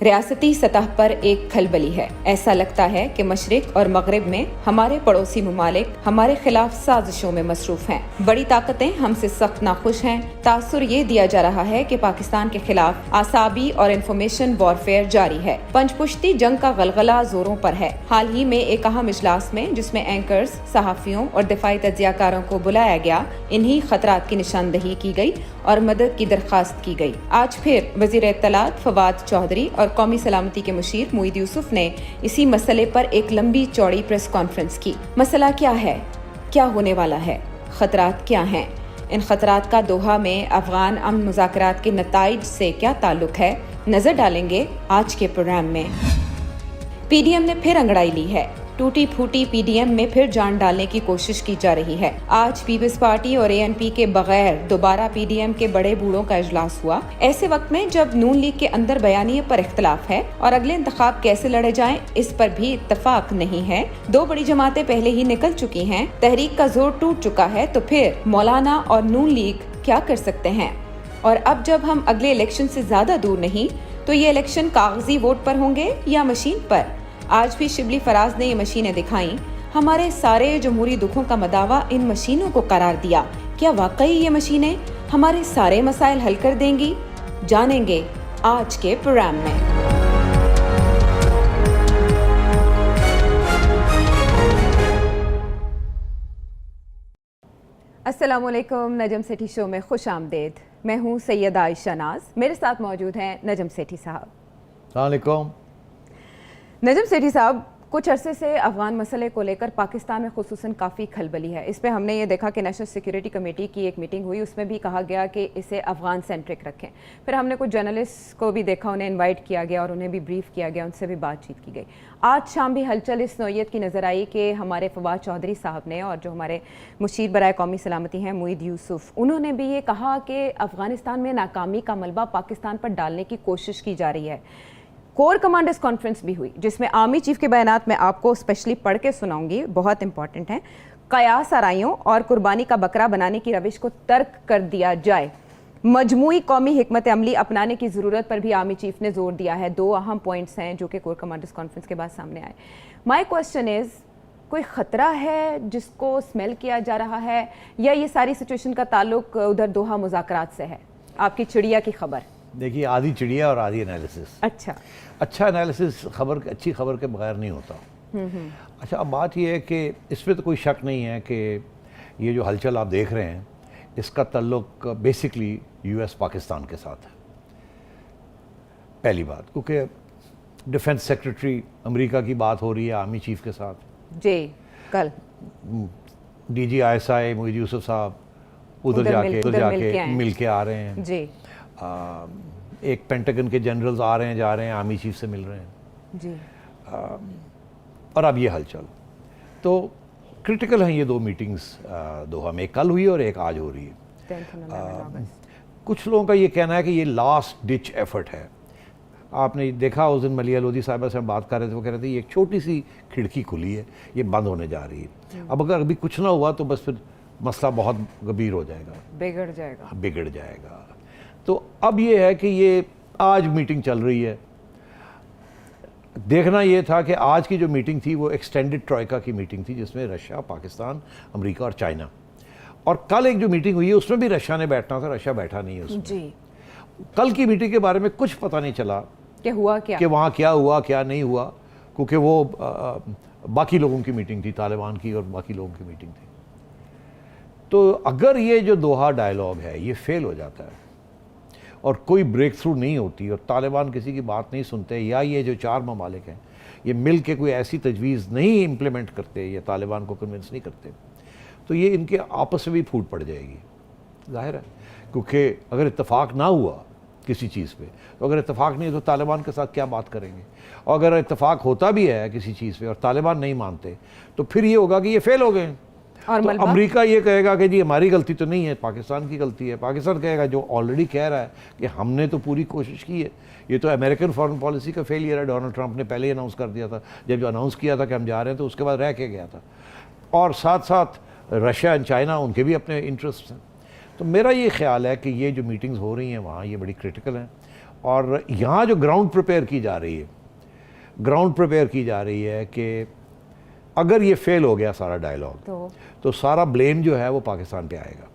ریاستی سطح پر ایک کھلبلی ہے۔ ایسا لگتا ہے کہ مشرق اور مغرب میں ہمارے پڑوسی ممالک ہمارے خلاف سازشوں میں مصروف ہیں۔ بڑی طاقتیں ہم سے سخت ناخوش ہیں۔ تاثر یہ دیا جا رہا ہے کہ پاکستان کے خلاف اعصابی اور انفارمیشن وارفیئر جاری ہے۔ پنج پشتی جنگ کا غلغلہ زوروں پر ہے۔ حال ہی میں ایک اہم اجلاس میں جس میں اینکرز، صحافیوں اور دفاعی تجزیہ کاروں کو بلایا گیا، انہی خطرات کی نشاندہی کی گئی اور مدد کی درخواست کی گئی۔ آج پھر وزیر اطلاعات فواد چودھری اور قومی سلامتی کے مشیر موید یوسف نے اسی مسئلے پر ایک لمبی چوڑی پریس کانفرنس کی۔ مسئلہ کیا ہے؟ کیا ہونے والا ہے؟ خطرات کیا ہیں؟ ان خطرات کا دوحہ میں افغان امن مذاکرات کے نتائج سے کیا تعلق ہے؟ نظر ڈالیں گے آج کے پروگرام میں۔ پی ڈی ایم نے پھر انگڑائی لی ہے۔ ٹوٹی پھوٹی پی ڈی ایم میں پھر جان ڈالنے کی کوشش کی جا رہی ہے۔ آج پیپلز پارٹی اور اے این پی کے بغیر دوبارہ پی ڈی ایم کے بڑے بوڑھوں کا اجلاس ہوا۔ ایسے وقت میں جب نون لیگ کے اندر بیانیے پر اختلاف ہے اور اگلے انتخاب کیسے لڑے جائیں اس پر بھی اتفاق نہیں ہے، دو بڑی جماعتیں پہلے ہی نکل چکی ہیں، تحریک کا زور ٹوٹ چکا ہے، تو پھر مولانا اور نون لیگ کیا کر سکتے ہیں؟ اور اب جب ہم اگلے الیکشن سے زیادہ دور نہیں، تو یہ الیکشن کاغذی ووٹ پر ہوں گے یا مشین پر؟ آج بھی شبلی فراز نے یہ مشینیں دکھائیں، ہمارے سارے جمہوری دکھوں کا مداوا ان مشینوں کو قرار دیا۔ کیا واقعی یہ مشینیں ہمارے سارے مسائل حل کر دیں گی؟ جانیں گے آج کے پروگرام میں۔ السلام علیکم، نجم سیٹھی شو میں خوش آمدید۔ میں ہوں سیدہ عائشہ ناز، میرے ساتھ موجود ہیں نجم سیٹھی صاحب۔ السلام علیکم۔ نجم سیٹھی صاحب، کچھ عرصے سے افغان مسئلے کو لے کر پاکستان میں خصوصاً کافی کھلبلی ہے۔ اس پہ ہم نے یہ دیکھا کہ نیشنل سیکیورٹی کمیٹی کی ایک میٹنگ ہوئی، اس میں بھی کہا گیا کہ اسے افغان سینٹرک رکھیں۔ پھر ہم نے کچھ جرنلسٹ کو بھی دیکھا، انہیں انوائٹ کیا گیا اور انہیں بھی بریف کیا گیا، ان سے بھی بات چیت کی گئی۔ آج شام بھی ہلچل اس نوعیت کی نظر آئی کہ ہمارے فواد چودھری صاحب نے اور جو ہمارے مشیر برائے قومی سلامتی ہیں موید یوسف، انہوں نے بھی یہ کہا کہ افغانستان میں ناکامی کا ملبہ پاکستان پر ڈالنے کی کوشش کی جا رہی ہے۔ کور کمانڈرز کانفرنس بھی ہوئی جس میں آرمی چیف کے بیانات میں آپ کو اسپیشلی پڑھ کے سناؤں گی، بہت امپورٹنٹ ہیں۔ قیاس آرائیوں اور قربانی کا بکرا بنانے کی روش کو ترک کر دیا جائے، مجموعی قومی حکمت عملی اپنانے کی ضرورت پر بھی آرمی چیف نے زور دیا ہے۔ دو اہم پوائنٹس ہیں جو کہ کور کمانڈرز کانفرنس کے بعد سامنے آئے۔ مائی کوسچن از، کوئی خطرہ ہے جس کو اسمیل کیا جا رہا ہے، یا یہ ساری سچویشن کا تعلق ادھر دوحہ مذاکرات سے ہے؟ آپ کی چڑیا کی خبر۔ دیکھیے، آدھی چڑیا اور آدھی انالیسس۔ اچھا انالیسس اچھی خبر کے بغیر نہیں ہوتا۔ اچھا، اب بات یہ ہے کہ اس پہ تو کوئی شک نہیں ہے کہ یہ جو ہلچل آپ دیکھ رہے ہیں اس کا تعلق بیسکلی یو ایس پاکستان کے ساتھ ہے، پہلی بات، کیونکہ ڈیفنس سیکرٹری امریکہ کی بات ہو رہی ہے آرمی چیف کے ساتھ جی، کل D G I S I موید یوسف صاحب ادھر جا کے مل کے آ رہے ہیں جی، ایک پینٹاگن کے جنرلز آ رہے ہیں، جا رہے ہیں، آرمی چیف سے مل رہے ہیں جی، اور اب یہ ہلچل تو کرٹیکل ہیں۔ یہ دو میٹنگز دوحہ میں، ایک کل ہوئی اور ایک آج ہو رہی ہے۔ کچھ لوگوں کا یہ کہنا ہے کہ یہ لاسٹ ڈچ ایفرٹ ہے۔ آپ نے دیکھا اس دن ملیحہ لودھی صاحبہ سے ہم بات کر رہے تھے، وہ کہہ رہے تھے یہ ایک چھوٹی سی کھڑکی کھلی ہے، یہ بند ہونے جا رہی ہے۔ اب اگر ابھی کچھ نہ ہوا تو بس پھر مسئلہ بہت گمبھیر ہو جائے گا، بگڑ جائے گا۔ تو اب یہ ہے کہ یہ آج میٹنگ چل رہی ہے۔ دیکھنا یہ تھا کہ آج کی جو میٹنگ تھی وہ ایکسٹینڈڈ ٹروئکا کی میٹنگ تھی، جس میں رشیا، پاکستان، امریکہ اور چائنا، اور کل ایک جو میٹنگ ہوئی ہے اس میں بھی رشیا نے بیٹھنا تھا، رشیا بیٹھا نہیں ہے اس میں۔ جی، کل کی میٹنگ کے بارے میں کچھ پتہ نہیں چلا کہ ہوا کیا، کہ وہاں کیا ہوا کیا نہیں ہوا، کیونکہ وہ باقی لوگوں کی میٹنگ تھی، طالبان کی اور باقی لوگوں کی میٹنگ تھی۔ تو اگر یہ جو دوحہ ڈائیلاگ ہے یہ فیل ہو جاتا ہے اور کوئی بریک تھرو نہیں ہوتی اور طالبان کسی کی بات نہیں سنتے، یا یہ جو چار ممالک ہیں یہ مل کے کوئی ایسی تجویز نہیں امپلیمنٹ کرتے یا طالبان کو کنونس نہیں کرتے، تو یہ ان کے آپس میں بھی پھوٹ پڑ جائے گی، ظاہر ہے۔ کیونکہ اگر اتفاق نہ ہوا کسی چیز پہ، تو اگر اتفاق نہیں ہے تو طالبان کے ساتھ کیا بات کریں گے، اور اگر اتفاق ہوتا بھی ہے کسی چیز پہ اور طالبان نہیں مانتے تو پھر یہ ہوگا کہ یہ فیل ہو گئے۔ تو امریکہ یہ کہے گا کہ جی ہماری غلطی تو نہیں ہے، پاکستان کی غلطی ہے۔ پاکستان کہے گا جو آلریڈی کہہ رہا ہے کہ ہم نے تو پوری کوشش کی ہے، یہ تو امریکن فارن پالیسی کا فیلئر ہے، ڈونلڈ ٹرمپ نے پہلے ہی اناؤنس کر دیا تھا، جو اناؤنس کیا تھا کہ ہم جا رہے ہیں تو اس کے بعد رہ کے گیا تھا، اور ساتھ ساتھ رشیا اور چائنا، ان کے بھی اپنے انٹرسٹ ہیں۔ تو میرا یہ خیال ہے کہ یہ جو میٹنگز ہو رہی ہیں وہاں یہ بڑی کرٹیکل ہیں، اور یہاں جو گراؤنڈ پریپیئر کی جا رہی ہے کہ اگر یہ فیل ہو گیا سارا ڈائلاگ تو سارا بلیم جو ہے وہ پاکستان پہ آئے گا.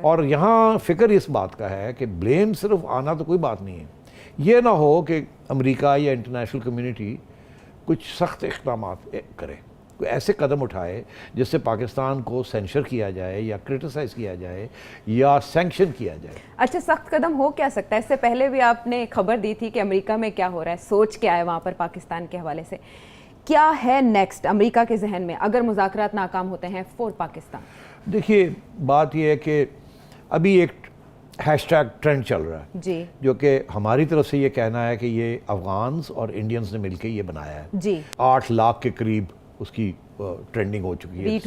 اور یہاں فکر اس بات کا ہے کہ بلیم صرف آنا تو کوئی بات نہیں ہے. یہ نہ ہو کہ امریکہ یا انٹرنیشنل کمیونٹی کچھ سخت اقدامات کرے, کوئی ایسے قدم اٹھائے جس سے پاکستان کو سینشر کیا جائے یا کرٹیسائز کیا جائے یا سینکشن کیا جائے. اچھا, سخت قدم ہو کیا سکتا ہے؟ اس سے پہلے بھی آپ نے خبر دی تھی کہ امریکہ میں کیا ہو رہا ہے, سوچ کیا ہے وہاں پر پاکستان کے حوالے سے. کیا ہے نیکسٹ امریکہ کے ذہن میں اگر مذاکرات ناکام ہوتے ہیں فور پاکستان؟ دیکھیے بات یہ ہے کہ ابھی ایک ہیش ٹیگ ٹرینڈ چل رہا ہے جی, جو کہ ہماری طرف سے یہ کہنا ہے کہ یہ افغانز اور انڈینز نے مل کے یہ بنایا ہے. جی, 8 لاکھ کے قریب اس کی ٹرینڈنگ ہو چکی ہے,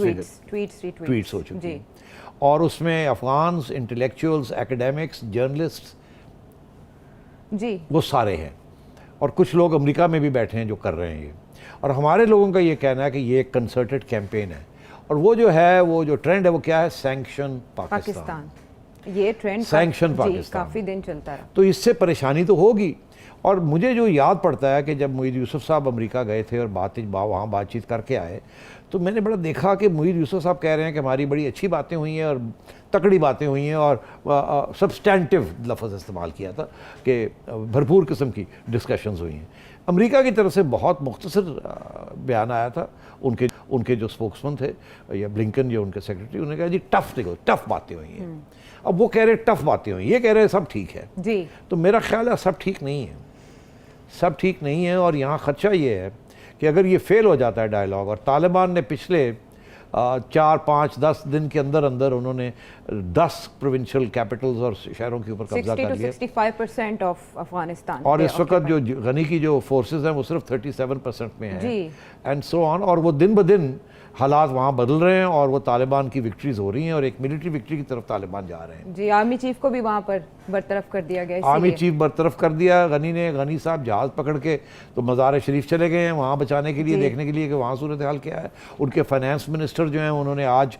ٹویٹس ہو چکی ہیں, اور اس میں افغانز, انٹلیکچوئلز, ایکیڈیمکس, جرنلسٹ جی وہ سارے ہیں, اور کچھ لوگ امریکہ میں بھی بیٹھے ہیں جو کر رہے ہیں یہ. اور ہمارے لوگوں کا یہ کہنا ہے کہ یہ ایک کنسرٹڈ کیمپین ہے, اور وہ جو ٹرینڈ ہے وہ کیا ہے, سینکشن پاکستان. یہ ٹرینڈ سینکشن پاکستان کافی دن چلتا رہا. تو اس سے پریشانی تو ہوگی. اور مجھے جو یاد پڑتا ہے کہ جب معید یوسف صاحب امریکہ گئے تھے اور وہاں بات چیت کر کے آئے, تو میں نے بڑا دیکھا کہ معید یوسف صاحب کہہ رہے ہیں کہ ہماری بڑی اچھی باتیں ہوئی ہیں اور تکڑی باتیں ہوئی ہیں, اور سبسٹینٹیو لفظ استعمال کیا تھا کہ بھرپور قسم کی ڈسکشنز ہوئی ہیں. امریکہ کی طرف سے بہت مختصر بیان آیا تھا. ان کے جو سپوکسمن تھے یا بلنکن جو ان کے سیکرٹری, انہوں نے کہا جی ٹف باتیں ہوئی ہیں. اب وہ کہہ رہے ٹف باتیں ہوئی, یہ کہہ رہے سب ٹھیک ہے. جی, تو میرا خیال ہے سب ٹھیک نہیں ہے, سب ٹھیک نہیں ہے. اور یہاں خدشہ یہ ہے کہ اگر یہ فیل ہو جاتا ہے ڈائلاگ, اور طالبان نے پچھلے 4, 5, 10 دن کے اندر انہوں نے 10 پروونشل کیپٹلز اور شہروں کے اوپر قبضہ کر لیا, 60% آف افغانستان, اور اس وقت جو غنی کی جو فورسز ہیں وہ صرف 37% میں ہیں, جی, اینڈ سو آن. اور وہ دن بدن حالات وہاں بدل رہے ہیں, اور وہ طالبان کی وکٹریز ہو رہی ہیں, اور ایک ملٹری وکٹری کی طرف طالبان جا رہے ہیں. جی, آرمی چیف کو بھی وہاں پر برطرف کر دیا گیا. آرمی چیف برطرف کر دیا غنی صاحب جہاز پکڑ کے تو مزار شریف چلے گئے ہیں وہاں بچانے کے لیے, دیکھنے کے لیے کہ وہاں صورتحال کیا ہے. ان کے فائنانس منسٹر جو ہیں انہوں نے آج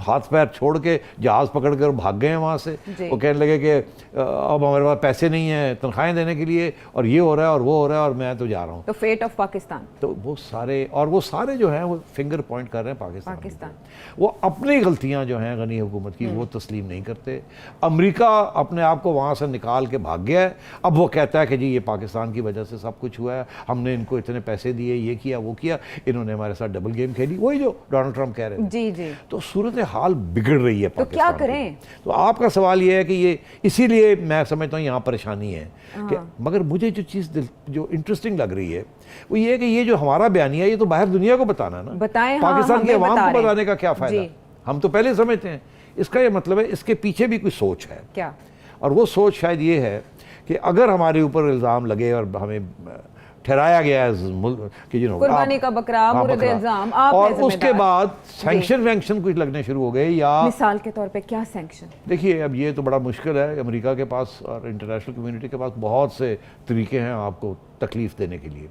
ہاتھ پیر چھوڑ کے جہاز پکڑ کر بھاگ گئے ہیں وہاں سے. وہ کہنے لگے کہ اب ہمارے پاس پیسے نہیں ہیں تنخواہیں دینے کے لیے, اور یہ ہو رہا ہے اور وہ ہو رہا ہے, اور میں تو جا رہا ہوں. تو فیٹ آف پاکستان, تو وہ سارے جو ہیں وہ فنگر پوائنٹ کر رہے ہیں پاکستان. وہ اپنی غلطیاں جو ہیں غنی حکومت کی وہ تسلیم نہیں کرتے. امریکہ اپنے آپ کو وہاں سے نکال کے بھاگ گیا ہے. اب وہ کہتا ہے کہ جی یہ پاکستان کی وجہ سے سب کچھ ہوا ہے, ہم نے ان کو اتنے پیسے دیے, یہ کیا وہ کیا, انہوں نے ہمارے ساتھ ڈبل گیم کھیلی, وہی جو ڈونلڈ ٹرمپ کہہ رہے ہیں. جی جی. تو صورتحال بگڑ رہی ہے پاکستان. تو کیا کریں؟ تو آپ کا سوال یہ ہے کہ یہ اسی لیے میں سمجھتا ہوں یہاں پریشانی ہے کہ, مگر مجھے جو چیز جو انٹرسٹنگ لگ رہی ہے وہ یہ ہے کہ یہ جو ہمارا بیانیہ ہے یہ تو باہر دنیا کو بتانا ہے نا, بتائیں. پاکستان کی عوام کو بتانے کا کیا فائدہ؟ ہم تو پہلے سمجھتے ہیں. اس کا یہ مطلب ہے اس کے پیچھے بھی کوئی سوچ ہے. کیا؟ اور وہ سوچ شاید یہ ہے کہ اگر ہمارے اوپر الزام لگے اور ہمیں ٹھہرایا گیا ہے کہ قربانی کا بکرا, مورد الزام آپ, اور اس کے بعد سینکشن وینکشن کچھ لگنے شروع ہو گئے, یا مثال کے طور پہ کیا سینکشن؟ دیکھیے اب یہ تو بڑا مشکل ہے. امریکہ کے پاس اور انٹرنیشنل کمیونٹی کے پاس بہت سے طریقے ہیں آپ کو تکلیف دینے کے لیے.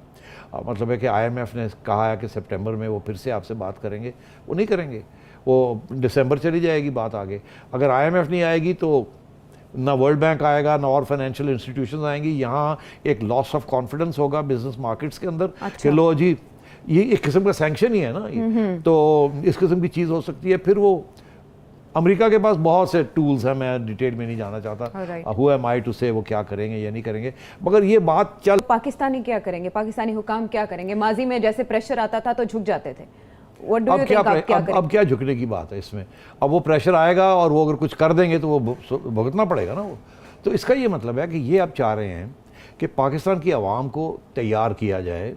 مطلب ہے کہ IMF نے کہا ہے کہ سپٹمبر میں وہ پھر سے آپ سے بات کریں گے. وہ نہیں کریں گے, وہ دسمبر چلی جائے گی بات آگے. اگر IMF نہیں آئے گی تو نہ ورلڈ بینک آئے گا, نہ اور فائنینشیل انسٹیٹیوشنز آئیں گی. یہاں ایک لاس آف کانفیڈنس ہوگا بزنس مارکیٹس کے اندر کہ لو جی یہ ایک قسم کا سینکشن ہی ہے نا, تو اس قسم کی چیز ہو سکتی ہے. پھر وہ امریکہ کے پاس بہت سے ٹولز ہیں, میں ڈیٹیل میں نہیں جانا چاہتا ہو ایم آئی ٹو سے وہ کیا کریں گے یا نہیں کریں گے, مگر یہ بات چل. پاکستانی کیا کریں گے, پاکستانی حکام کیا کریں گے؟ ماضی میں جیسے پریشر آتا تھا تو جھک جاتے تھے, اب کیا جھکنے کی بات ہے اس میں؟ اب وہ پریشر آئے گا اور وہ اگر کچھ کر دیں گے تو وہ بھگتنا پڑے گا نا وہ. تو اس کا یہ مطلب ہے کہ یہ آپ چاہ رہے ہیں کہ پاکستان کی عوام کو تیار کیا جائے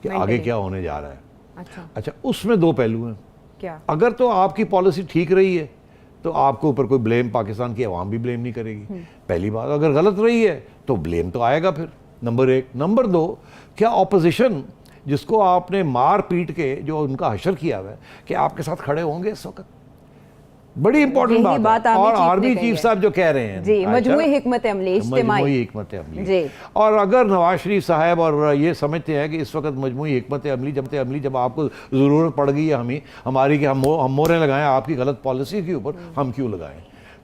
کہ آگے کیا ہونے جا رہا ہے. اچھا, اس میں 2 پہلو ہیں. کیا؟ اگر تو آپ کی پالیسی ٹھیک رہی ہے تو آپ کو اوپر کوئی بلیم پاکستان کی عوام بھی بلیم نہیں کرے گی, پہلی بات. اگر غلط رہی ہے تو بلیم تو آئے گا پھر, نمبر 1. نمبر 2, کیا اپوزیشن جس کو آپ نے مار پیٹ کے جو ان کا حشر کیا ہوا ہے کہ آپ کے ساتھ کھڑے ہوں گے اس وقت, بڑی امپورٹنٹ بات ہے. اور آرمی چیف صاحب جو کہہ رہے ہیں جی مجموعی حکمت عملی, مجموعی حکمت عملی, اور اگر نواز شریف صاحب اور یہ سمجھتے ہیں کہ اس وقت مجموعی حکمت عملی جب آپ کو ضرورت پڑ گئی ہے ہماری کہ ہم موریں لگائیں آپ کی غلط پالیسی کے اوپر, ہم کیوں لگائیں,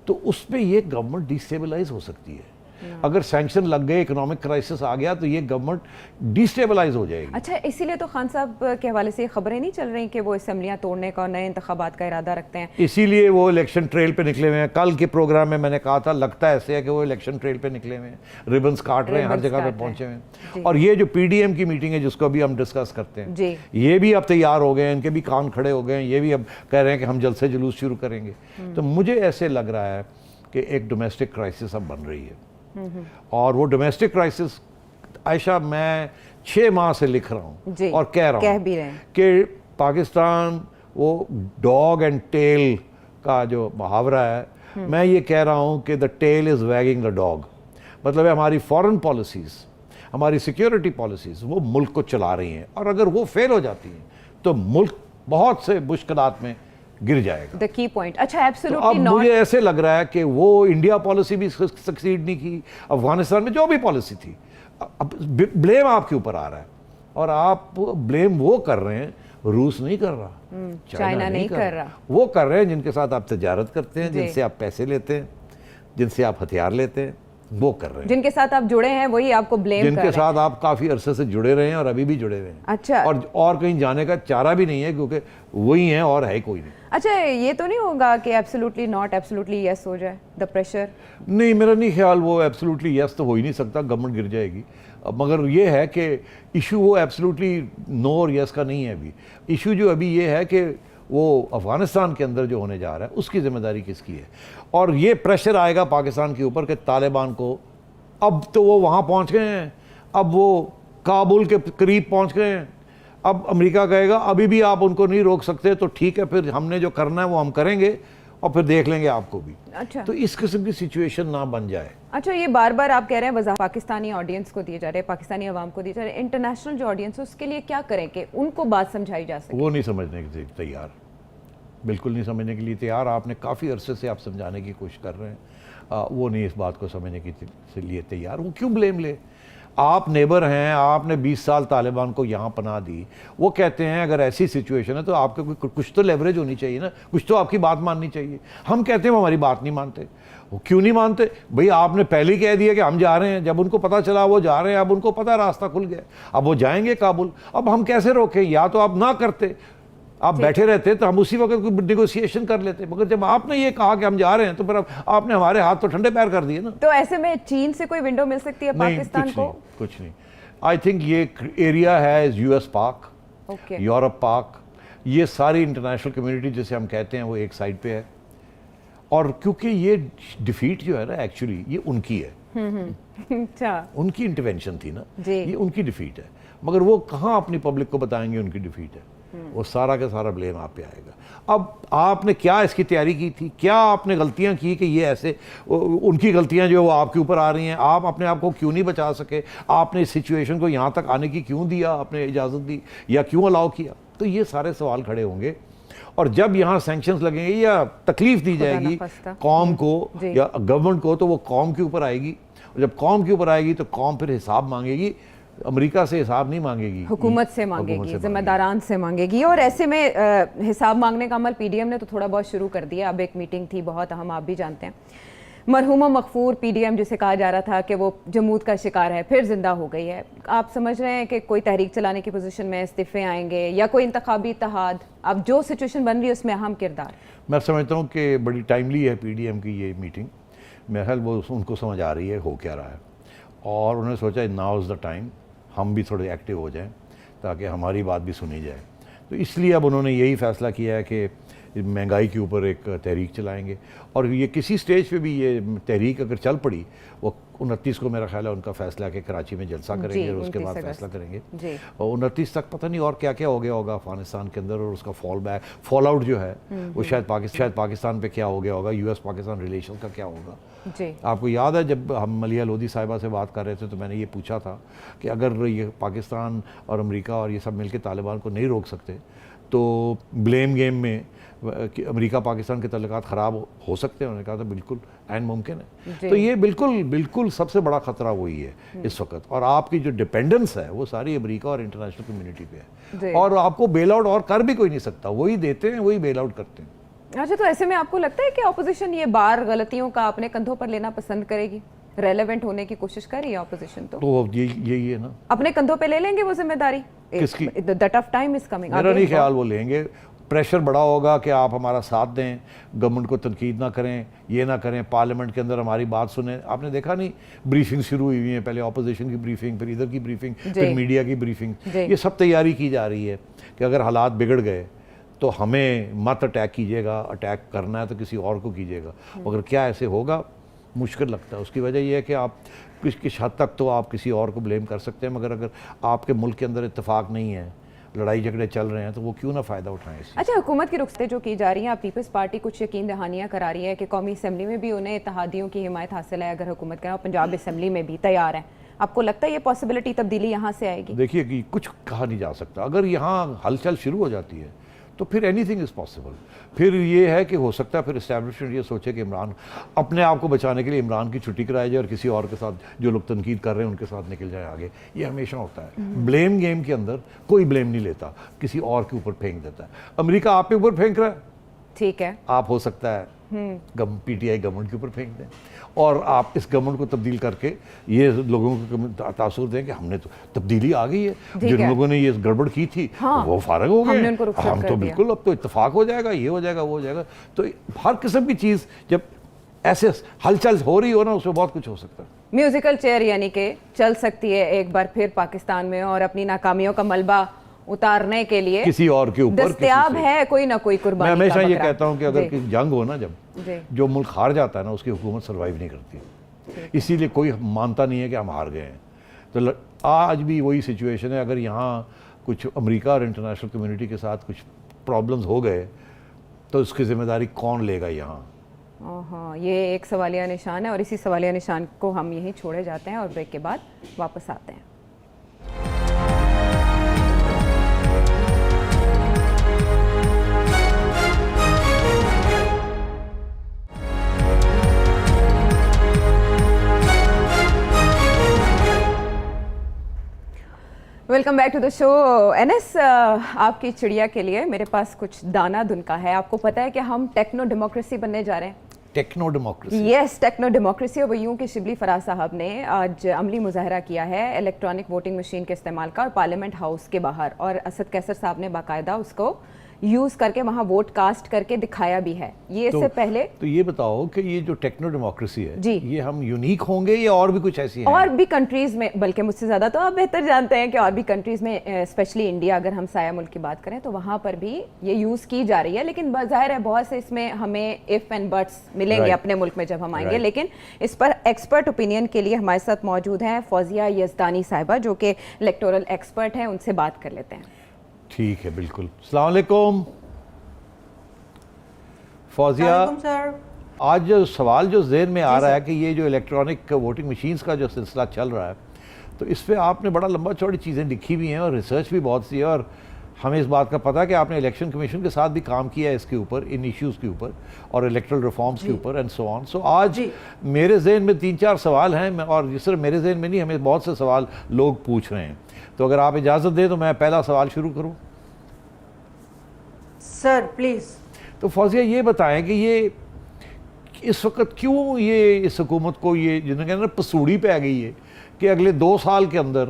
تو اس پہ یہ گورنمنٹ ڈی اسٹیبلائز ہو سکتی ہے. اگر سینکشن لگ گئے, اکنامک کرائسس آ گیا, تو یہ گورنمنٹ ڈیسٹیبلائز ہو جائے گی. اچھا, اسی لیے تو خان صاحب کے حوالے سے یہ خبریں نہیں چل رہی کہ وہ اسمبلیاں توڑنے کا اور نئے انتخابات کا ارادہ رکھتے ہیں, اسی لیے وہ الیکشن ٹریل پہ نکلے ہوئے ہیں. کل کے پروگرام میں میں نے کہا تھا, لگتا ایسے ہے کہ وہ الیکشن ٹریل پہ نکلے ہوئے ہیں, ریبنز کاٹ رہے ہیں, ہر جگہ پہ پہنچے ہوئے ہیں. اور یہ جو پی ڈی ایم کی میٹنگ ہے جس کو ابھی ہم ڈسکس کرتے ہیں, یہ بھی اب تیار ہو گئے ہیں, ان کے بھی کان کھڑے ہو گئے ہیں, یہ بھی اب کہہ رہے ہیں کہ ہم جلد سے جلوس شروع کریں گے. تو مجھے ایسے لگ رہا ہے کہ ایک ڈومیسٹک کرائسس اب بن رہی ہے, اور وہ ڈومیسٹک کرائسس عائشہ میں 6 ماہ سے لکھ رہا ہوں اور کہہ رہا ہوں کہ پاکستان وہ ڈاگ اینڈ ٹیل کا جو محاورہ ہے, میں یہ کہہ رہا ہوں کہ the tell us wagging the dog. مطلب ہے ہماری فورن پالیسیز, ہماری سیکیورٹی پالیسیز وہ ملک کو چلا رہی ہیں, اور اگر وہ فیل ہو جاتی ہیں تو ملک بہت سے مشکلات میں گر جائے گا. the key point. اچھا, اب مجھے ایسے لگ رہا ہے کہ وہ انڈیا پالیسی بھی سکسیڈ نہیں کی, افغانستان میں جو بھی پالیسی تھی, اب بلیم آپ کے اوپر آ رہا ہے, اور آپ بلیم وہ کر رہے ہیں, روس نہیں کر رہا, چائنا نہیں کر رہا, وہ کر رہے ہیں جن کے ساتھ آپ تجارت کرتے ہیں, جن سے آپ پیسے لیتے ہیں, جن سے آپ ہتھیار لیتے ہیں, وہ کر رہے ہیں. جن کے ساتھ آپ جڑے ہیں وہی آپ کو بلیم کر رہے ہیں, جن کے ساتھ آپ کافی عرصے سے جڑے رہے ہیں اور ابھی بھی جڑے ہوئے ہیں. اچھا, اور کہیں جانے کا چارہ بھی نہیں ہے, کیونکہ وہی ہیں اور ہے کوئی نہیں. اچھا, یہ تو نہیں ہوگا کہ ایبسولوٹلی ناٹ ایبسولوٹلی یس ہو جائے دا پریشر؟ نہیں, میرا نہیں خیال وہ ایبسولوٹلی یس تو ہو ہی نہیں سکتا, گورنمنٹ گر جائے گی. مگر یہ ہے کہ ایشو وہ ایبسولوٹلی نو اور یس کا نہیں ہے. ابھی ایشو جو ابھی یہ ہے کہ وہ افغانستان کے اندر جو ہونے جا رہا ہے اس کی ذمہ داری کس کی ہے, اور یہ پریشر آئے گا پاکستان کے اوپر کہ طالبان کو, اب تو وہ وہاں پہنچ گئے ہیں, اب وہ کابل کے قریب پہنچ گئے ہیں, اب امریکہ کہے گا ابھی بھی آپ ان کو نہیں روک سکتے, تو ٹھیک ہے پھر ہم نے جو کرنا ہے وہ ہم کریں گے, اور پھر دیکھ لیں گے آپ کو بھی. اچھا, تو اس قسم کی سچویشن نہ بن جائے. اچھا, یہ بار بار آپ کہہ رہے ہیں وضاحت پاکستانی آڈینس کو دیے جا رہے ہیں, پاکستانی عوام کو دیے جا رہے ہیں, انٹرنیشنل جو آڈینس ہے اس کے لیے کیا کریں کہ ان کو بات سمجھائی جا سکے؟ وہ نہیں سمجھنے کے لیے تیار, بالکل نہیں سمجھنے کے لیے تیار. آپ نے کافی عرصے سے آپ سمجھانے کی کوشش کر رہے ہیں, وہ نہیں اس بات کو سمجھنے کے لیے تیار. وہ کیوں بلیم لے؟ آپ نیبر ہیں, آپ نے 20 سال طالبان کو یہاں پناہ دی. وہ کہتے ہیں اگر ایسی سچویشن ہے تو آپ کے کچھ تو لیوریج ہونی چاہیے نا, کچھ تو آپ کی بات ماننی چاہیے. ہم کہتے ہیں وہ ہماری بات نہیں مانتے. وہ کیوں نہیں مانتے بھئی؟ آپ نے پہلے ہی کہہ دیا کہ ہم جا رہے ہیں, جب ان کو پتہ چلا وہ جا رہے ہیں, اب ان کو پتہ راستہ کھل گیا, اب وہ جائیں گے کابل. اب ہم کیسے روکیں؟ یا تو آپ نہ کرتے, آپ بیٹھے رہتے تو ہم اسی وقت کوئی نیگوسیشن کر لیتے. مگر جب آپ نے یہ کہا کہ ہم جا رہے ہیں تو پھر آپ نے ہمارے ہاتھ تو ٹھنڈے پیر کر دیے نا. تو ایسے میں چین سے کوئی ونڈو مل سکتی ہے پاکستان کو؟ کچھ نہیں. آئی تھنک یہ ایریا ہے یو ایس پاک, یورپ پاک, یہ ساری انٹرنیشنل کمیونٹی جسے ہم کہتے ہیں وہ ایک سائڈ پہ ہے. اور کیونکہ یہ ڈیفیٹ جو ہے نا ایکچولی یہ ان کی ہے, ان کی انٹرونشن تھی نا, یہ ان کی ڈیفیٹ ہے. مگر وہ کہاں اپنی پبلک کو بتائیں گے ان کی ڈیفیٹ ہے؟ وہ سارا کا سارا بلیم آپ پہ آئے گا. اب آپ نے کیا اس کی تیاری کی تھی؟ کیا آپ نے غلطیاں کی کہ یہ ایسے ان کی غلطیاں جو وہ آپ کے اوپر آ رہی ہیں؟ آپ اپنے آپ کو کیوں نہیں بچا سکے؟ آپ نے اس سچویشن کو یہاں تک آنے کی کیوں دیا, آپ نے اجازت دی یا کیوں الاؤ کیا؟ تو یہ سارے سوال کھڑے ہوں گے. اور جب یہاں سینکشنز لگیں گے یا تکلیف دی جائے گی قوم کو یا گورنمنٹ کو, تو وہ قوم کے اوپر آئے گی. اور جب قوم کے اوپر آئے گی تو قوم پھر حساب مانگے گی. امریکہ سے حساب نہیں مانگے گی, حکومت سے مانگے گی, ذمہ داران سے مانگے گی. اور ایسے میں حساب مانگنے کا عمل پی ڈی ایم نے تو تھوڑا بہت شروع کر دیا. اب ایک میٹنگ تھی بہت اہم, آپ بھی جانتے ہیں, مرحومہ مغفور پی ڈی ایم جسے کہا جا رہا تھا کہ وہ جمود کا شکار ہے, پھر زندہ ہو گئی ہے. آپ سمجھ رہے ہیں کہ کوئی تحریک چلانے کی پوزیشن میں استعفے آئیں گے یا کوئی انتخابی اتحاد؟ اب جو سچویشن بن رہی ہے اس میں اہم کردار. میں سمجھتا ہوں کہ بڑی ٹائملی ہے پی ڈی ایم کی یہ میٹنگ. میرا خیال وہ ان کو سمجھ آ رہی ہے ہو کیا رہا ہے, اور انہوں نے سوچا ناؤ از دا ٹائم, ہم بھی تھوڑے ایکٹیو ہو جائیں تاکہ ہماری بات بھی سنی جائے. تو اس لیے اب انہوں نے یہی فیصلہ کیا ہے کہ مہنگائی کے اوپر ایک تحریک چلائیں گے. اور یہ کسی سٹیج پہ بھی یہ تحریک اگر چل پڑی, وہ 29 کو میرا خیال ہے ان کا فیصلہ کہ کراچی میں جلسہ کریں گے اور اس کے بعد فیصلہ کریں گے. اور 29 تک پتہ نہیں اور کیا کیا ہو گیا ہوگا افغانستان کے اندر, اور اس کا فال آؤٹ جو ہے وہ شاید پاکستان پہ کیا ہو گیا ہوگا, یو ایس پاکستان ریلیشن کا کیا ہوگا. آپ کو یاد ہے جب ہم ملیحہ لودھی صاحبہ سے بات کر رہے تھے تو میں نے یہ پوچھا تھا کہ اگر یہ پاکستان اور امریکہ اور یہ سب مل کے طالبان کو نہیں روک سکتے تو بلیم گیم میں امریکہ پاکستان کے تعلقات خراب ہو سکتے ہیں. انہوں نے کہا تھا بالکل عین ممکن ہے. تو یہ بالکل سب سے بڑا خطرہ وہی ہے اس وقت. اور آپ کی جو ڈپینڈنس ہے وہ ساری امریکہ اور انٹرنیشنل کمیونٹی پہ ہے, اور آپ کو بیل آؤٹ اور کر بھی کوئی نہیں سکتا. وہی دیتے ہیں, وہی بیل آؤٹ کرتے ہیں. اچھا, تو ایسے میں آپ کو لگتا ہے کہ اپوزیشن یہ بار غلطیوں کا اپنے کندھوں پر لینا پسند کرے گی ریلیونٹ ہونے کی کوشش کر رہی ہے اپوزیشن تو یہی ہے نا, اپنے کندھوں پہ لے لیں گے وہ ذمہ داری. کس کی؟ The tough time is coming. میرا نہیں خیال وہ لیں گے. پریشر بڑا ہوگا کہ آپ ہمارا ساتھ دیں, گورنمنٹ کو تنقید نہ کریں, یہ نہ کریں, پارلیمنٹ کے اندر ہماری بات سنیں. آپ نے دیکھا نہیں بریفنگ شروع ہوئی ہوئی ہیں, پہلے اپوزیشن کی بریفنگ, پھر ادھر کی بریفنگ, پھر میڈیا کی بریفنگ. یہ سب تیاری کی جا رہی ہے کہ اگر حالات بگڑ گئے تو ہمیں مت اٹیک کیجیے گا, اٹیک کرنا ہے تو کسی اور کو کیجیے گا. مگر کیا ایسے ہوگا؟ مشکل لگتا ہے. اس کی وجہ یہ ہے کہ آپ کچھ حد تک تو آپ کسی اور کو بلیم کر سکتے ہیں, مگر اگر آپ کے ملک کے اندر اتفاق نہیں ہے, لڑائی جھگڑے چل رہے ہیں, تو وہ کیوں نہ فائدہ اٹھائیں اس. اچھا, حکومت کی رخصتیں جو کی جا رہی ہیں, پیپلز پارٹی کچھ یقین دہانیاں کرا رہی ہے کہ قومی اسمبلی میں بھی انہیں اتحادیوں کی حمایت حاصل ہے اگر حکومت کریں, اور پنجاب اسمبلی میں بھی تیار ہیں. آپ کو لگتا ہے یہ پاسبلٹی تبدیلی یہاں سے آئے گی؟ دیکھیے کہ کچھ کہا نہیں جا سکتا. اگر یہاں ہلچل شروع ہو جاتی ہے تو پھر اینی تھنگ از پاسبل. پھر یہ ہے کہ ہو سکتا ہے پھر اسٹیبلشمنٹ یہ سوچے کہ عمران اپنے آپ کو بچانے کے لیے عمران کی چھٹی کرائی جائے اور کسی اور کے ساتھ جو لوگ تنقید کر رہے ہیں ان کے ساتھ نکل جائے آگے. یہ ہمیشہ ہوتا ہے. بلیم گیم کے اندر کوئی بلیم نہیں لیتا, کسی اور کے اوپر پھینک دیتا ہے. امریکہ آپ کے اوپر پھینک رہا ہے, ٹھیک ہے, آپ ہو سکتا ہے پی ٹی آئی گورنمنٹ کے اوپر پھینک دیں, اور آپ اس گورنمنٹ کو تبدیل کر کے یہ لوگوں کو تاثر دیں کہ ہم نے تو تبدیلی آ گئی ہے, جن لوگوں نے یہ گڑبڑ کی تھی وہ فارغ ہو گئے, ہم تو بالکل اب تو اتفاق ہو جائے گا, یہ ہو جائے گا, وہ ہو جائے گا. تو ہر قسم کی چیز جب ایسے ہلچل ہو رہی ہو نا, اس میں بہت کچھ ہو سکتا ہے. میوزیکل چیئر یعنی کہ چل سکتی ہے ایک بار پھر پاکستان میں, اور اپنی ناکامیوں کا ملبہ اتارنے کے لیے کسی اور کے اوپر دستیاب ہے کوئی نہ کوئی قربانی. میں ہمیشہ یہ کہتا ہوں کہ اگر جنگ ہو نا, جب جو ملک ہار جاتا ہے نا, اس کی حکومت سروائیو نہیں کرتی. اسی لیے کوئی مانتا نہیں ہے کہ ہم ہار گئے ہیں. تو آج بھی وہی سچویشن ہے. اگر یہاں کچھ امریکہ اور انٹرنیشنل کمیونٹی کے ساتھ کچھ پرابلمز ہو گئے تو اس کی ذمہ داری کون لے گا یہاں؟ ہاں, یہ ایک سوالیہ نشان ہے, اور اسی سوالیہ نشان کو ہم یہیں چھوڑے جاتے ہیں اور بریک کے بعد واپس آتے ہیں. ویلکم بیک ٹو دا شو. انس, آپ کی چڑیا کے لیے میرے پاس کچھ دانا دنکا ہے. آپ کو پتا ہے کہ ہم ٹیکنو ڈیموکریسی بننے جا رہے ہیں. Techno democracy? Yes, techno democracy. اور وہ یوں کہ شبلی فراز صاحب نے آج عملی مظاہرہ کیا ہے الیکٹرانک ووٹنگ مشین کے استعمال کا, اور پارلیمنٹ ہاؤس کے باہر, اور اسد کیسر صاحب نے باقاعدہ اس کو یوز کر کے وہاں ووٹ کاسٹ کر کے دکھایا بھی ہے. یہ اس سے پہلے تو یہ بتاؤ کہ یہ جو ٹیکنو ڈیموکریسی ہے یہ ہم یونیک ہوں گے یا اور بھی کچھ ایسی ہیں؟ اور بھی کنٹریز میں, بلکہ مجھ سے زیادہ تو آپ بہتر جانتے ہیں کہ اور بھی کنٹریز میں, اسپیشلی انڈیا اگر ہم سایہ ملک کی بات کریں تو وہاں پر بھی یہ یوز کی جا رہی ہے. لیکن ظاہر ہے بہت سے اس میں ہمیں اف اینڈ بٹس ملیں گے اپنے ملک میں جب ہم آئیں گے. لیکن اس پر ایکسپرٹ اوپینین کے لیے ہمارے ساتھ موجود ہیں فوزیہ یزدانی صاحبہ, جو کہ الیکٹورل ایکسپرٹ ہیں. ان سے بات کر لیتے ہیں. ٹھیک ہے, بالکل. السلام علیکم فوزیہ. آج جو سوال جو ذہن میں آ رہا ہے کہ یہ جو الیکٹرانک ووٹنگ مشینز کا جو سلسلہ چل رہا ہے, تو اس پہ آپ نے بڑا لمبا چوڑی چیزیں لکھی بھی ہیں اور ریسرچ بھی بہت سی ہے, اور ہمیں اس بات کا پتہ ہے کہ آپ نے الیکشن کمیشن کے ساتھ بھی کام کیا ہے اس کے اوپر, ان ایشوز کے اوپر, اور الیکٹرل ریفارمز کے اوپر اینڈ سو آن. سو آج میرے ذہن میں 3-4 سوال ہیں, اور یہ صرف میرے ذہن میں نہیں, ہمیں بہت سے سوال لوگ پوچھ رہے ہیں. تو اگر آپ اجازت دیں تو میں پہلا سوال شروع کروں. Sir please. تو فوزیہ یہ بتائیں کہ یہ اس وقت کیوں یہ اس حکومت کو یہ جنہوں نے کہنا پسوڑی پہ آ گئی ہے کہ اگلے 2 سال کے اندر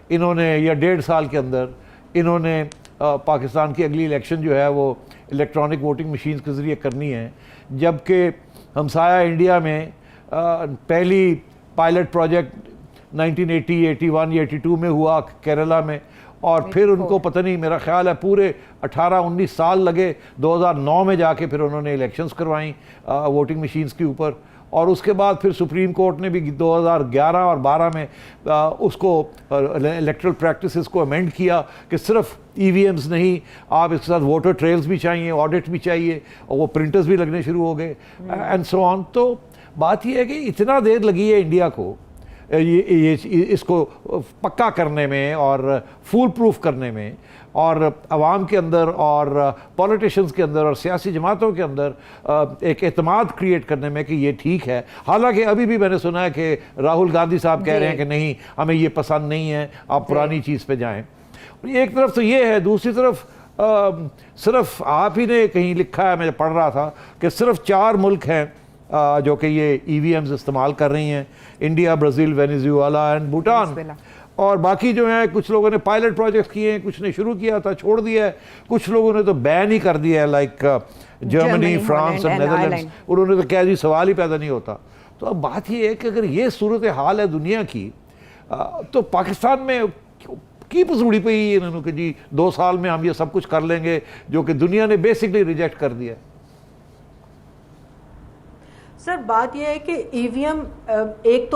انہوں نے, یا 1.5 سال کے اندر انہوں نے پاکستان کی اگلی الیکشن جو ہے وہ الیکٹرانک ووٹنگ مشینز کے ذریعے کرنی ہے, جبکہ ہمسایہ انڈیا میں پہلی پائلٹ پروجیکٹ 1980, 81 یا 82 میں ہوا کیرلا میں, اور پھر ان کو پتہ نہیں, میرا خیال ہے پورے 18-19 سال لگے, 2009 میں جا کے پھر انہوں نے الیکشنز کروائیں ووٹنگ مشینز کے اوپر, اور اس کے بعد پھر سپریم کورٹ نے بھی 2011 اور 12 میں اس کو الیکٹرل پریکٹسز کو امینڈ کیا کہ صرف ای وی ایمز نہیں, آپ اس کے ساتھ ووٹر ٹریلز بھی چاہیے, آڈٹ بھی چاہیے, اور وہ پرنٹرز بھی لگنے شروع ہو گئے اینڈ سو آن. تو بات یہ ہے کہ اتنا دیر لگی ہے انڈیا کو اس کو پکا کرنے میں اور فول پروف کرنے میں, اور عوام کے اندر اور پولیٹیشنز کے اندر اور سیاسی جماعتوں کے اندر ایک اعتماد کریٹ کرنے میں کہ یہ ٹھیک ہے. حالانکہ ابھی بھی میں نے سنا ہے کہ راہل گاندھی صاحب کہہ رہے ہیں کہ نہیں, ہمیں یہ پسند نہیں ہے, آپ پرانی چیز پہ جائیں. ایک طرف تو یہ ہے, دوسری طرف صرف آپ ہی نے کہیں لکھا ہے, میں پڑھ رہا تھا کہ صرف 4 ملک ہیں جو کہ یہ EVMs استعمال کر رہی ہیں, India, Brazil, Venezuela and Bhutan. اور باقی جو ہیں کچھ لوگوں نے پائلٹ پروجیکٹ کیے ہیں, کچھ نے شروع کیا تھا چھوڑ دیا ہے, کچھ لوگوں نے تو بین ہی کر دیا ہے, لائک جرمنی, فرانس اور نیدرلینڈس. انہوں نے تو کہا جی سوال ہی پیدا نہیں ہوتا. تو اب بات یہ ہے کہ اگر یہ صورتحال ہے دنیا کی, تو پاکستان میں کی پسوڑی پہ ہی انہوں نے کہ جی 2 سال میں ہم یہ سب کچھ کر لیں گے, جو کہ دنیا نے بیسکلی ریجیکٹ کر دیا ہے. سر بات یہ ہے کہ ایک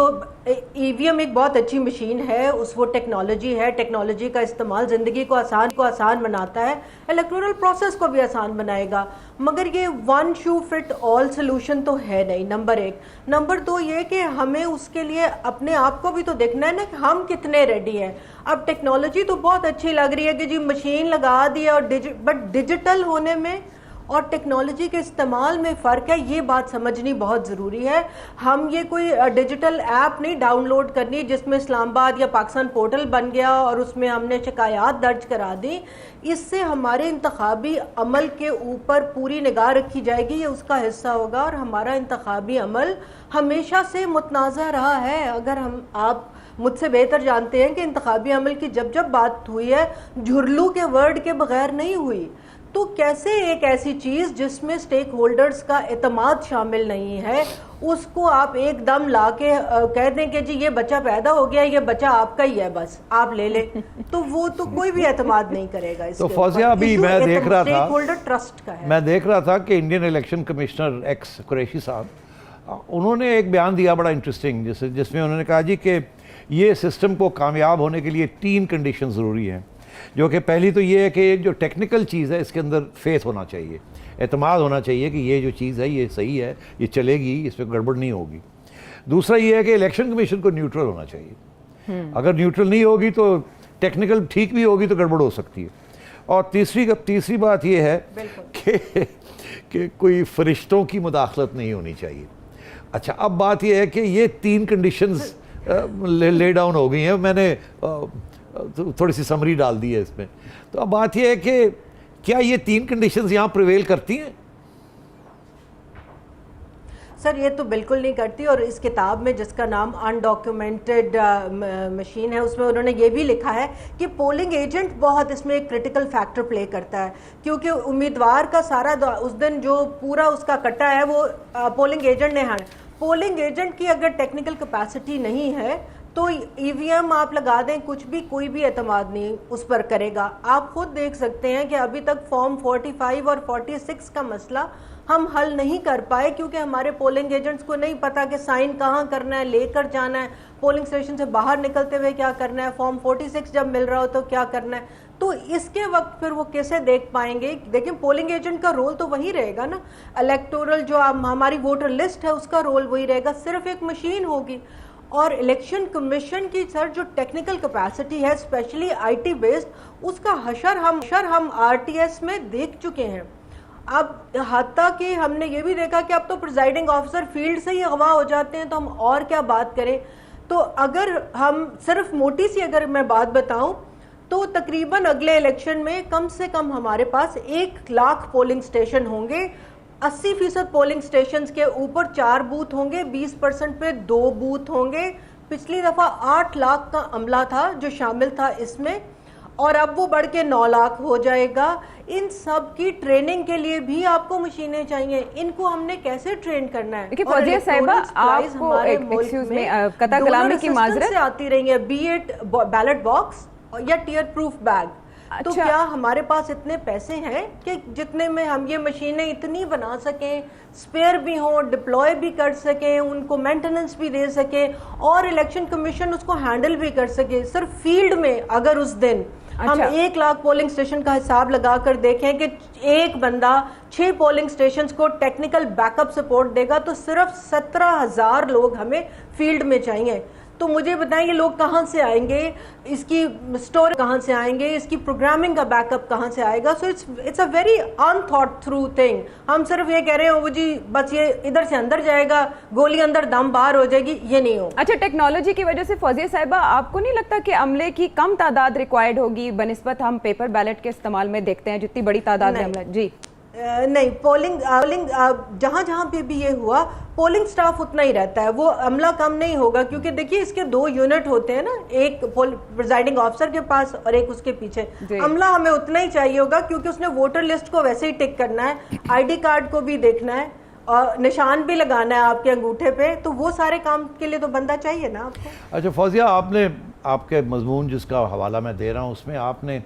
بہت اچھی مشین ہے, وہ ٹیکنالوجی ہے, ٹیکنالوجی کا استعمال زندگی کو آسان بناتا ہے, الیکٹورل پروسیس کو بھی آسان بنائے گا, مگر یہ ون شو فٹ آل سلوشن تو ہے نہیں, نمبر 1. نمبر 2 یہ کہ ہمیں اس کے لیے اپنے آپ کو بھی تو دیکھنا ہے نا کہ ہم کتنے ریڈی ہیں. اب ٹیکنالوجی تو بہت اچھی لگ رہی ہے کہ جی مشین لگا دی اور بٹ ڈیجیٹل ہونے میں اور ٹیکنالوجی کے استعمال میں فرق ہے, یہ بات سمجھنی بہت ضروری ہے. ہم یہ کوئی ڈیجیٹل ایپ نہیں ڈاؤن لوڈ کرنی جس میں اسلام آباد یا پاکستان پورٹل بن گیا اور اس میں ہم نے شکایات درج کرا دی. اس سے ہمارے انتخابی عمل کے اوپر پوری نگاہ رکھی جائے گی, یہ اس کا حصہ ہوگا. اور ہمارا انتخابی عمل ہمیشہ سے متنازع رہا ہے. اگر آپ مجھ سے بہتر جانتے ہیں کہ انتخابی عمل کی جب بات ہوئی ہے جھرلو کے ورڈ کے بغیر نہیں ہوئی, تو کیسے ایک ایسی چیز جس میں سٹیک ہولڈرز کا اعتماد شامل نہیں ہے اس کو آپ ایک دم لا کے کہہ دیں کہ جی یہ بچہ پیدا ہو گیا, یہ بچہ آپ کا ہی ہے, بس آپ لے لیں, تو وہ تو کوئی بھی اعتماد نہیں کرے گا. تو فوزیہ ابھی میں دیکھ رہا تھا, سٹیک ہولڈر ٹرسٹ کا ہے. میں دیکھ رہا تھا کہ Indian election commissioner x Qureshi صاحب, انہوں نے ایک بیان دیا بڑا انٹرسٹنگ, جس میں انہوں نے کہا جی کہ یہ سسٹم کو کامیاب ہونے کے لیے 3 کنڈیشن ضروری ہیں, جو کہ پہلی تو یہ ہے کہ جو ٹیکنیکل چیز ہے اس کے اندر فیتھ ہونا چاہیے, اعتماد ہونا چاہیے کہ یہ جو چیز ہے یہ صحیح ہے, یہ چلے گی, اس پہ گڑبڑ نہیں ہوگی. دوسرا یہ ہے کہ الیکشن کمیشن کو نیوٹرل ہونا چاہیے, اگر نیوٹرل نہیں ہوگی تو ٹیکنیکل ٹھیک بھی ہوگی تو گڑبڑ ہو سکتی ہے. اور تیسری بات یہ ہے کہ کوئی فرشتوں کی مداخلت نہیں ہونی چاہیے. اچھا اب بات یہ ہے کہ یہ 3 کنڈیشنز لے ڈاؤن ہو گئی ہیں, میں نے تھوڑی سی سمری ڈال دی ہے اس میں. تو اب بات یہ ہے کہ کیا یہ 3 کنڈیشنز یہاں پریویل کرتی ہیں؟ سر یہ تو بالکل نہیں کرتی, اور اس کتاب میں جس کا نام انڈاکیومنٹڈ مشین ہے اس میں انہوں نے یہ بھی لکھا ہے کہ پولنگ ایجنٹ بہت اس میں ایک کرٹیکل فیکٹر پلے کرتا ہے, کیونکہ امیدوار کا سارا اس دن جو پورا اس کا کٹا ہے وہ پولنگ ایجنٹ نے پولنگ ایجنٹ کی اگر ٹیکنیکل کیپیسٹی نہیں ہے تو EVM آپ لگا دیں کچھ بھی, کوئی بھی اعتماد نہیں اس پر کرے گا. آپ خود دیکھ سکتے ہیں کہ ابھی تک فارم 45 اور 46 کا مسئلہ ہم حل نہیں کر پائے, کیونکہ ہمارے پولنگ ایجنٹس کو نہیں پتا کہ سائن کہاں کرنا ہے, لے کر جانا ہے, پولنگ اسٹیشن سے باہر نکلتے ہوئے کیا کرنا ہے, فارم 46 جب مل رہا ہو تو کیا کرنا ہے. تو اس کے وقت پھر وہ کیسے دیکھ پائیں گے؟ دیکھیں پولنگ ایجنٹ کا رول تو وہی رہے گا نا, الیکٹورل جو ہماری ووٹر لسٹ ہے اس کا رول وہی رہے گا, صرف ایک مشین ہوگی. اور الیکشن کمیشن کی سر جو ٹیکنیکل کیپیسٹی ہے اسپیشلی IT بیسڈ, اس کا حشر ہم RTS میں دیکھ چکے ہیں. اب حتیٰ کہ ہم نے یہ بھی دیکھا کہ اب تو پریزائڈنگ آفیسر فیلڈ سے ہی اغوا ہو جاتے ہیں, تو ہم اور کیا بات کریں. تو اگر ہم صرف موٹی سی اگر میں بات بتاؤں تو تقریباً اگلے الیکشن میں کم سے کم ہمارے پاس 1 لاکھ پولنگ اسٹیشن ہوں گے. 80% پولنگ سٹیشنز کے اوپر 4 بوتھ ہوں گے, 20% پہ 2 بوتھ ہوں گے. پچھلی دفعہ 8 لاکھ کا عملہ تھا جو شامل تھا اس میں, اور اب وہ بڑھ کے 9 لاکھ ہو جائے گا. ان سب کی ٹریننگ کے لیے بھی آپ کو مشینیں چاہیے, ان کو ہم نے کیسے ٹرین کرنا ہے. دیکھیے فوزیہ صاحبہ آپ کو ایکسکیوز میں قطع کلامی کی معذرت سے آتی رہی ہے, بی ایٹ بیلٹ باکس یا ٹیئر پروف بیگ. تو کیا ہمارے پاس اتنے پیسے ہیں کہ جتنے میں ہم یہ مشینیں اتنی بنا سکیں, سپیئر بھی ہوں, ڈپلوائے بھی کر سکیں, ان کو مینٹیننس بھی دے سکیں, اور الیکشن کمیشن اس کو ہینڈل بھی کر سکے. صرف فیلڈ میں اگر اس دن ہم 1 لاکھ پولنگ سٹیشن کا حساب لگا کر دیکھیں کہ ایک بندہ 6 پولنگ سٹیشنز کو ٹیکنیکل بیک اپ سپورٹ دے گا, تو صرف 17,000 لوگ ہمیں فیلڈ میں چاہیے. تو مجھے بتائیں یہ لوگ کہاں سے آئیں گے, اس کی سٹور کہاں سے آئیں گے, اس کی پروگرامنگ کا بیک اپ کہاں سے آئے گا. So it's a very in thought through thing. ہم صرف یہ کہہ رہے ہیں وہ جی بس یہ ادھر سے اندر جائے گا, گولی اندر دم باہر ہو جائے گی, یہ نہیں ہو. اچھا ٹیکنالوجی کی وجہ سے فوزیہ صاحبہ آپ کو نہیں لگتا کہ عملے کی کم تعداد ریکوائرڈ ہوگی بنسبت ہم پیپر بیلٹ کے استعمال میں دیکھتے ہیں جتنی بڑی تعداد میں عملہ؟ جی نہیں پولنگ جہاں جہاں پہ بھی یہ ہوا پولنگ سٹاف اتنا ہی رہتا ہے, وہ عملہ کم نہیں ہوگا, کیونکہ دیکھیے اس کے 2 یونٹ ہوتے ہیں نا, ایک پریزائڈنگ آفیسر کے پاس اور ایک اس کے پیچھے. عملہ ہمیں اتنا ہی چاہیے ہوگا کیونکہ اس نے ووٹر لسٹ کو ویسے ہی ٹک کرنا ہے, آئی ڈی کارڈ کو بھی دیکھنا ہے اور نشان بھی لگانا ہے آپ کے انگوٹھے پہ, تو وہ سارے کام کے لیے تو بندہ چاہیے نا آپ کو. اچھا فوزیہ, آپ نے آپ کے مضمون جس کا حوالہ میں دے رہا ہوں اس میں آپ نے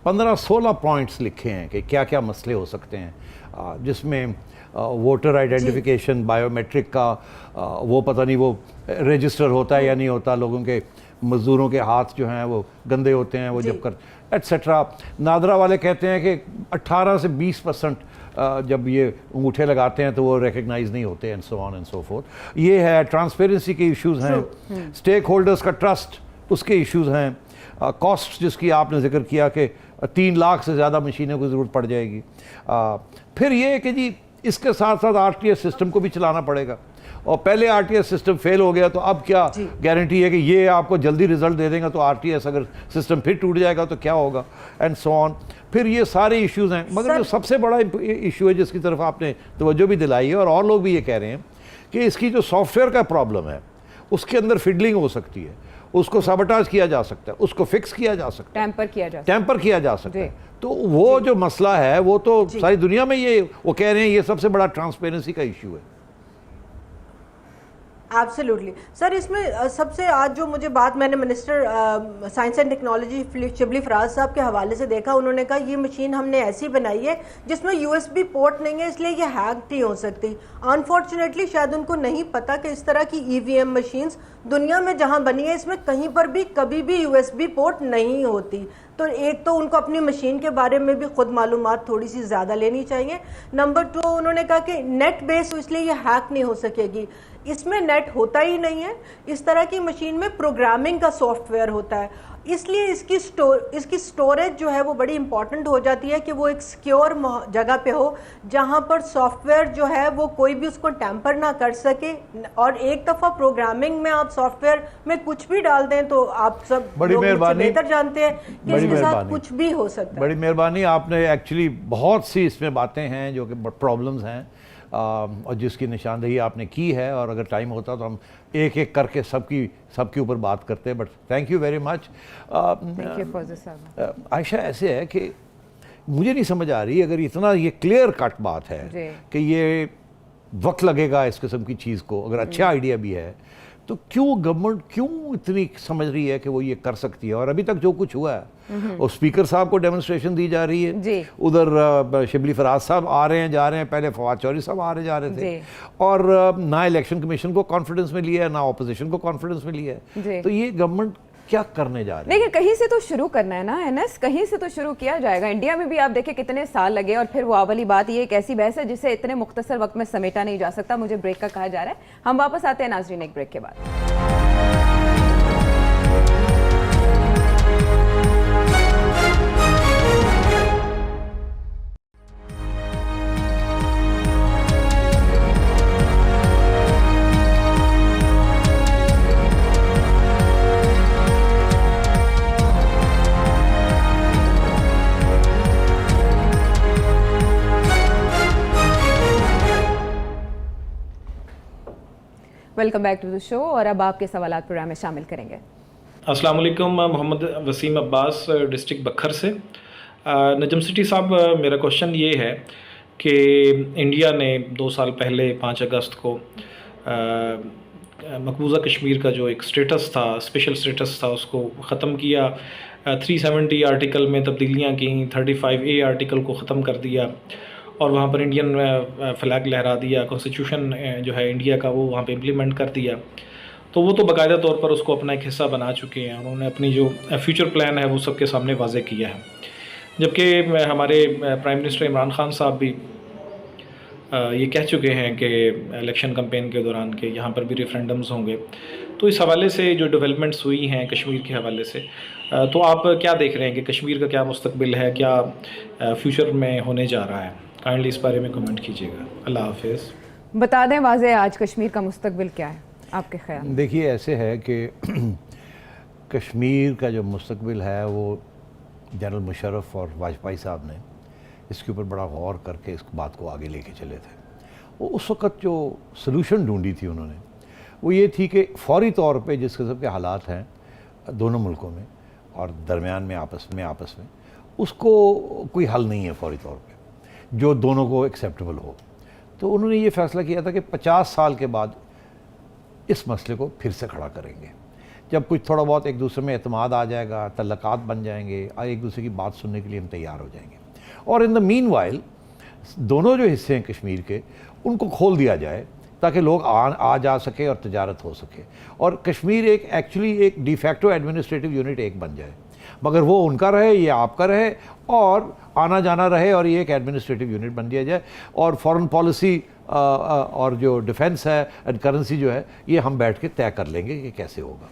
15-16 پوائنٹس لکھے ہیں کہ کیا کیا مسئلے ہو سکتے ہیں, جس میں ووٹر آئیڈینٹیفیکیشن, بائیو میٹرک کا وہ پتہ نہیں وہ رجسٹر ہوتا ہے یا نہیں ہوتا, لوگوں کے مزدوروں کے ہاتھ جو ہیں وہ گندے ہوتے ہیں وہ جب کر ایٹسیٹرا. نادرا والے کہتے ہیں کہ 18 سے 20% جب یہ انگوٹھے لگاتے ہیں تو وہ ریکگنائز نہیں ہوتے, and so on and so forth. یہ ہے ٹرانسپیرنسی کے ایشوز ہیں, اسٹیک ہولڈرز کا ٹرسٹ اس کے ایشوز ہیں, کاسٹ جس کی آپ نے ذکر کیا کہ 3 لاکھ سے زیادہ مشینوں کی ضرورت پڑ جائے گی. پھر یہ ہے کہ جی اس کے ساتھ ساتھ آر ٹی ایس سسٹم کو بھی چلانا پڑے گا, اور پہلے R T S system fail ہو گیا تو اب کیا گارنٹی ہے کہ یہ آپ کو جلدی رزلٹ دے دیں گا, تو آر ٹی ایس اگر سسٹم پھر ٹوٹ جائے گا تو کیا ہوگا, اینڈ سو آن. پھر یہ سارے ایشوز ہیں, مگر جو سب سے بڑا ایشو ہے جس کی طرف آپ نے توجہ بھی دلائی ہے اور لوگ بھی یہ کہہ رہے ہیں کہ اس کی جو سافٹ ویئر کا پرابلم ہے اس کے اندر فڈلنگ ہو سکتی ہے, اس کو سابوٹاج کیا جا سکتا ہے, اس کو فکس کیا جا سکتا ہے, ٹیمپر کیا جا سکتا ہے. تو وہ جو مسئلہ ہے وہ تو ساری دنیا میں یہ وہ کہہ رہے ہیں یہ سب سے بڑا ٹرانسپیرنسی کا ایشو ہے. ایبسلیوٹلی سر, اس میں سب سے آج جو مجھے بات میں نے minister science and technology Shibli Faraz صاحب کے حوالے سے دیکھا, انہوں نے کہا یہ مشین ہم نے ایسی بنائی ہے جس میں USB پورٹ نہیں ہے, اس لیے یہ ہیک نہیں ہو سکتی. انفارچونیٹلی شاید ان کو نہیں پتا کہ اس طرح کی EVM مشینز دنیا میں جہاں بنی ہے اس میں کہیں پر بھی کبھی بھی USB پورٹ نہیں ہوتی. تو ایک تو ان کو اپنی مشین کے بارے میں بھی خود معلومات تھوڑی سی زیادہ لینی چاہیے. نمبر 2 انہوں نے کہا کہ نیٹ بیس اس لیے یہ ہیک نہیں ہو سکے گی, اس میں نیٹ ہوتا ہی نہیں ہے. اس طرح کی مشین میں پروگرامنگ کا سافٹ ویئر ہوتا ہے, اس لیے اس کی سٹوریج جو ہے وہ بڑی امپورٹنٹ ہو جاتی ہے کہ وہ ایک سیکیور جگہ پہ ہو جہاں پر سافٹ ویئر جو ہے وہ کوئی بھی اس کو ٹیمپر نہ کر سکے. اور ایک دفعہ پروگرامنگ میں آپ سافٹ ویئر میں کچھ بھی ڈال دیں تو آپ سب لوگ بہتر جانتے ہیں کہ اس کے ساتھ کچھ بھی ہو سکتا ہے. بڑی مہربانی, آپ نے ایکچولی بہت سی اس میں باتیں ہیں جو کہ پرابلمز ہیں اور جس کی نشاندہی آپ نے کی ہے, اور اگر ٹائم ہوتا تو ہم ایک ایک کر کے سب کے اوپر بات کرتے ہیں, but thank you very much. Ayesha, ایسے ہے کہ مجھے نہیں سمجھ آ رہی اگر اتنا یہ کلیئر کٹ بات ہے کہ یہ وقت لگے گا اس قسم کی چیز کو, اگر اچھا آئیڈیا بھی ہے تو کیوں گورنمنٹ کیوں اتنی سمجھ رہی ہے کہ وہ یہ کر سکتی ہے. اور ابھی تک جو کچھ ہوا ہے اور اسپیکر صاحب کو ڈیمونسٹریشن دی جا رہی ہے, ادھر شبلی فراز صاحب آ رہے ہیں جا رہے ہیں, پہلے فواد چودھری صاحب آ رہے جا رہے تھے, اور نہ الیکشن کمیشن کو کانفیڈنس میں لیا ہے نہ اپوزیشن کو کانفیڈنس میں لیا ہے. تو یہ گورنمنٹ کیا کرنے جا رہے ہیں؟ لیکن کہیں سے تو شروع کرنا ہے نا انس, کہیں سے تو شروع کیا جائے گا. انڈیا میں بھی آپ دیکھیں کتنے سال لگے, اور پھر وہ اولی بات یہ ایک ایسی بحث ہے جسے اتنے مختصر وقت میں سمیٹا نہیں جا سکتا. مجھے بریک کا کہا جا رہا ہے, ہم واپس آتے ہیں ناظرین ایک بریک کے بعد. ویلکم بیک ٹو دی شو, اور اب آپ کے سوالات پروگرام میں شامل کریں گے. السلام علیکم, محمد وسیم عباس ڈسٹرکٹ بکھر سے. نجم سٹی صاحب, میرا کوشچن یہ ہے کہ انڈیا نے 2 سال پہلے 5 اگست کو مقبوضہ کشمیر کا جو ایک سٹیٹس تھا, اسپیشل سٹیٹس تھا, اس کو ختم کیا. 370 آرٹیکل میں تبدیلیاں کیں, 35A آرٹیکل کو ختم کر دیا, اور وہاں پر انڈین فلیگ لہرا دیا. کانسٹیٹیوشن جو ہے انڈیا کا وہ وہاں پہ امپلیمنٹ کر دیا. تو وہ تو باقاعدہ طور پر اس کو اپنا ایک حصہ بنا چکے ہیں, انہوں نے اپنی جو فیوچر پلان ہے وہ سب کے سامنے واضح کیا ہے. جبکہ ہمارے پرائم منسٹر عمران خان صاحب بھی یہ کہہ چکے ہیں کہ الیکشن کمپین کے دوران کہ یہاں پر بھی ریفرینڈمز ہوں گے. تو اس حوالے سے جو ڈیولپمنٹس ہوئی ہیں کشمیر کے حوالے سے, تو آپ کیا دیکھ رہے ہیں کہ کشمیر کا کیا مستقبل ہے, کیا فیوچر میں ہونے جا رہا ہے؟ کائنڈلی اس بارے میں کمنٹ کیجیے گا. اللہ حافظ. بتا دیں واضح آج کشمیر کا مستقبل کیا ہے آپ کے خیال؟ دیکھیے ایسے ہے کہ کشمیر کا جو مستقبل ہے وہ جنرل مشرف اور واجپئی صاحب نے اس کے اوپر بڑا غور کر کے اس بات کو آگے لے کے چلے تھے. وہ اس وقت جو سلوشن ڈھونڈی تھی انہوں نے وہ یہ تھی کہ فوری طور پہ جس قسم کے حالات ہیں دونوں ملکوں میں اور درمیان میں آپس میں اس کو کوئی حل نہیں ہے فوری طور پہ جو دونوں کو ایکسیپٹیبل ہو. تو انہوں نے یہ فیصلہ کیا تھا کہ 50 سال کے بعد اس مسئلے کو پھر سے کھڑا کریں گے, جب کچھ تھوڑا بہت ایک دوسرے میں اعتماد آ جائے گا, تعلقات بن جائیں گے اور ایک دوسرے کی بات سننے کے لیے ہم تیار ہو جائیں گے. اور ان دا مین وائل دونوں جو حصے ہیں کشمیر کے ان کو کھول دیا جائے تاکہ لوگ آ جا سکے اور تجارت ہو سکے, اور کشمیر ایکچولی ایک ڈی فیکٹو ایڈمنسٹریٹو یونٹ ایک بن جائے, مگر وہ ان کا رہے, یہ آپ کا رہے, اور آنا جانا رہے, اور یہ ایک ایڈمنسٹریٹو یونٹ بن دیا جائے. اور فارن پالیسی اور جو ڈیفنس ہے اینڈ کرنسی جو ہے یہ ہم بیٹھ کے طے کر لیں گے کہ کیسے ہوگا,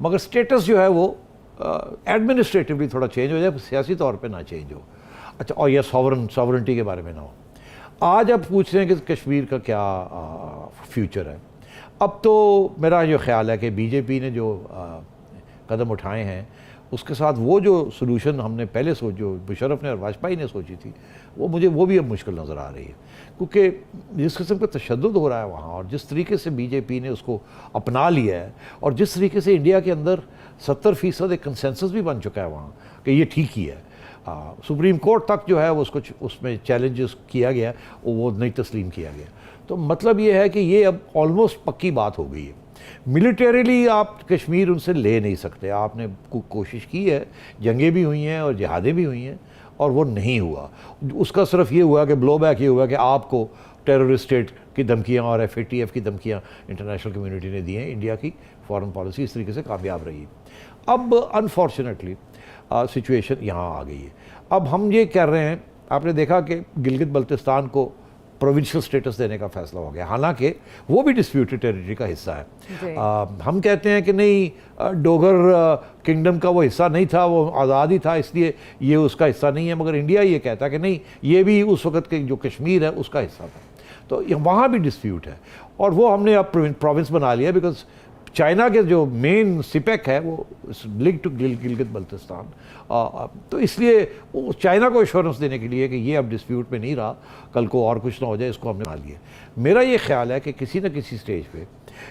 مگر سٹیٹس جو ہے وہ ایڈمنسٹریٹولی تھوڑا چینج ہو جائے, سیاسی طور پہ نہ چینج ہو. اچھا, اور یہ ساورنٹی کے بارے میں نہ ہو. آج اب پوچھ رہے ہیں کہ کشمیر کا کیا فیوچر ہے. اب تو میرا جو خیال ہے کہ بی جے پی نے جو قدم اٹھائے ہیں اس کے ساتھ وہ جو سلوشن ہم نے پہلے جو مشرف نے اور واجپئی نے سوچی تھی مجھے وہ بھی اب مشکل نظر آ رہی ہے, کیونکہ جس قسم کا تشدد ہو رہا ہے وہاں, اور جس طریقے سے بی جے پی نے اس کو اپنا لیا ہے, اور جس طریقے سے انڈیا کے اندر 70% ایک کنسنسس بھی بن چکا ہے وہاں کہ یہ ٹھیک ہی ہے. سپریم کورٹ تک جو ہے اس میں چیلنجز کیا گیا, وہ نہیں تسلیم کیا گیا. تو مطلب یہ ہے کہ یہ اب آلموسٹ پکی بات ہو گئی ہے. ملٹریلی آپ کشمیر ان سے لے نہیں سکتے. آپ نے کوشش کی ہے, جنگیں بھی ہوئی ہیں اور جہادیں بھی ہوئی ہیں, اور وہ نہیں ہوا. اس کا صرف یہ ہوا کہ بلو بیک یہ ہوا کہ آپ کو ٹیررسٹ اسٹیٹ کی دھمکیاں اور FATF کی دھمکیاں انٹرنیشنل کمیونٹی نے دی ہیں. انڈیا کی فارن پالیسی اس طریقے سے کامیاب رہی. اب انفارچونیٹلی سچویشن یہاں آ گئی ہے. اب ہم یہ کہہ رہے ہیں, آپ نے دیکھا کہ گلگت بلتستان کو پروونشل سٹیٹس دینے کا فیصلہ ہو گیا, حالانکہ وہ بھی ڈسپیوٹڈ ٹیریٹری کا حصہ ہے. ہم کہتے ہیں کہ نہیں, ڈوگر کنگڈم کا وہ حصہ نہیں تھا, وہ آزاد ہی تھا, اس لیے یہ اس کا حصہ نہیں ہے. مگر انڈیا یہ کہتا ہے کہ نہیں, یہ بھی اس وقت کے جو کشمیر ہے اس کا حصہ تھا. تو وہاں بھی ڈسپیوٹ ہے, اور وہ ہم نے اب پروونس بنا لیا, بیکاز چائنا کے جو مین سپیک ہے وہ لنک ٹو گلگت بلتستان. تو اس لیے چائنا کو ایشورنس دینے کے لیے کہ یہ اب ڈسپیوٹ میں نہیں رہا, کل کو اور کچھ نہ ہو جائے, اس کو ہم نے بنا لیا. میرا یہ خیال ہے کہ کسی نہ کسی سٹیج پہ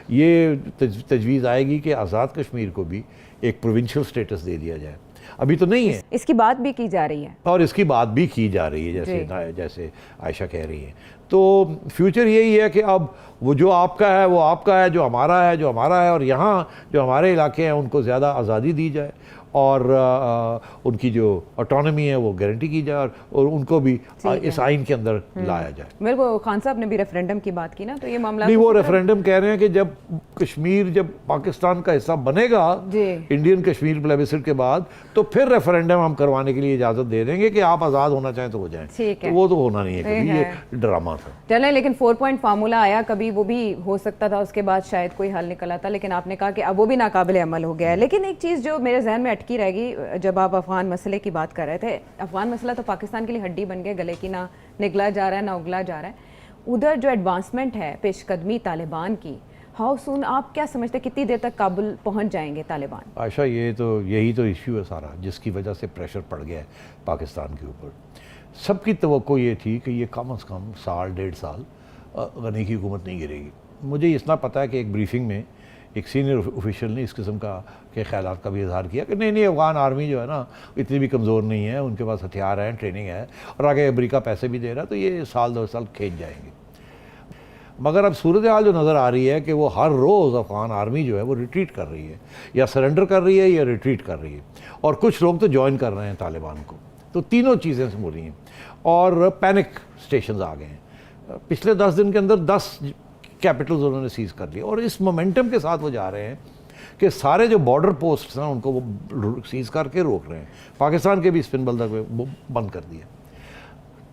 یہ تجویز آئے گی کہ آزاد کشمیر کو بھی ایک پروونشل سٹیٹس دے دیا جائے. ابھی تو نہیں ہے, اس کی بات بھی کی جا رہی ہے, اور اس کی بات بھی کی جا رہی ہے جیسے عائشہ کہہ رہی ہیں. تو فیوچر یہی ہے کہ اب وہ جو آپ کا ہے وہ آپ کا ہے, جو ہمارا ہے جو ہمارا ہے, اور یہاں جو ہمارے علاقے ہیں ان کو زیادہ آزادی دی جائے, اور ان کی جو آٹونومی ہے وہ گارنٹی کی جائے, اور ان کو بھی اس آئین کے اندر لایا جائے. میرے کو خان صاحب نے بھی ریفرینڈم کی بات کی نا, تو یہ معاملہ نہیں, وہ ریفرینڈم کہہ رہے ہیں کہ جب کشمیر جب پاکستان کا حصہ بنے گا انڈین کشمیر پلیبسسٹ کے بعد, تو پھر ریفرینڈم ہم کروانے کے لیے اجازت دے دیں گے کہ آپ آزاد ہونا چاہیں تو ہو جائیں. تو وہ تو ہونا نہیں ہے کبھی, یہ ڈرامہ تھا. چلیں, لیکن 4 پوائنٹ فارمولا آیا کبھی, وہ بھی ہو سکتا تھا, اس کے بعد شاید کوئی حل نکل آتا, لیکن آپ نے کہا کہ اب وہ بھی ناقابل عمل ہو گیا ہے. لیکن ایک چیز جو میرے ذہن میں اٹکی رہ گئی جب آپ افغان مسئلے کی بات کر رہے تھے, افغان مسئلہ تو پاکستان کے لیے ہڈی بن گیا, گلے کی نہ نگلا جا رہا ہے نہ اگلا جا رہا ہے. ادھر جو ایڈوانسمنٹ ہے, پیش قدمی طالبان کی, ہاؤ سون آپ کیا سمجھتے ہیں کتنی دیر تک کابل پہنچ جائیں گے طالبان؟ عائشہ, یہی تو ایشو ہے سارا, جس کی وجہ سے پریشر پڑ گیا ہے پاکستان کے اوپر. سب کی توقع یہ تھی کہ یہ کم از کم 1.5 سال غنی کی حکومت نہیں گرے گی. مجھے اتنا پتہ ہے کہ ایک بریفنگ میں ایک سینئر آفیشل نے اس قسم کے خیالات کا بھی اظہار کیا کہ نہیں افغان آرمی جو ہے نا اتنی بھی کمزور نہیں ہے, ان کے پاس ہتھیار ہیں, ٹریننگ ہے, اور آگے امریکہ پیسے بھی دے رہا ہے, تو یہ 1-2 سال کھینچ جائیں گے. مگر اب صورتحال جو نظر آ رہی ہے کہ وہ ہر روز افغان آرمی جو ہے وہ ریٹریٹ کر رہی ہے, یا سرنڈر کر رہی ہے یا ریٹریٹ کر رہی ہے, اور کچھ لوگ تو جوائن کر رہے ہیں طالبان کو. تو تینوں چیزیں ہو رہی ہیں, اور پینک سٹیشنز آ گئے ہیں. پچھلے 10 دن کے اندر 10 کیپٹلز انہوں نے سیز کر لیا, اور اس مومنٹم کے ساتھ وہ جا رہے ہیں کہ سارے جو بارڈر پوسٹس ہیں ان کو وہ سیز کر کے روک رہے ہیں. پاکستان کے بھی اسپن بلدر کو بند کر دیا.